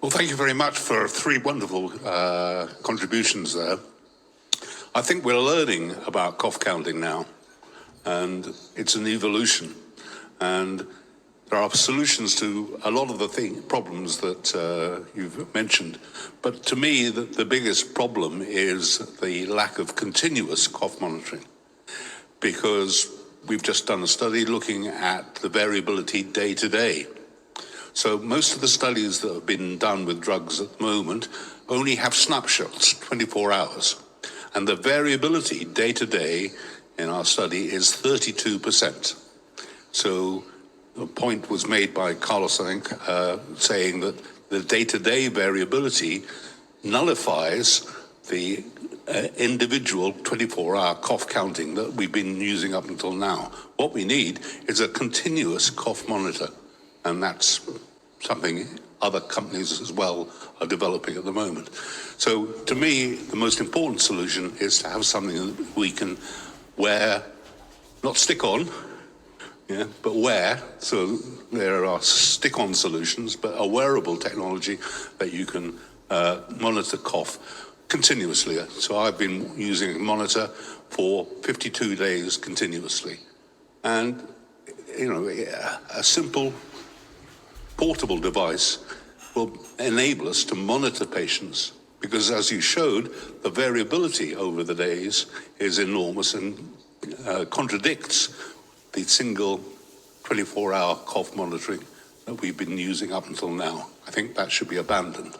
Well, thank you very much for three wonderful contributions there. I think we're learning about cough counting now, and it's an evolution. And there are solutions to a lot of the problems that you've mentioned. But to me, the biggest problem is the lack of continuous cough monitoring, because we've just done a study looking at the variability day to day. So most of the studies that have been done with drugs at the moment only have snapshots, 24 hours. And the variability day to day in our study is 32%. So a point was made by Carlos, I think, saying that the day-to-day variability nullifies the individual 24-hour cough counting that we've been using up until now. What we need is a continuous cough monitor, and that's something other companies as well are developing at the moment. So to me, the most important solution is to have something that we can wear, not stick on, but wear. So there are stick-on solutions, but a wearable technology that you can monitor cough continuously. So I've been using a monitor for 52 days continuously. And, a simple portable device will enable us to monitor patients, because as you showed, the variability over the days is enormous and contradicts the single 24-hour cough monitoring that we've been using up until now. I think that should be abandoned.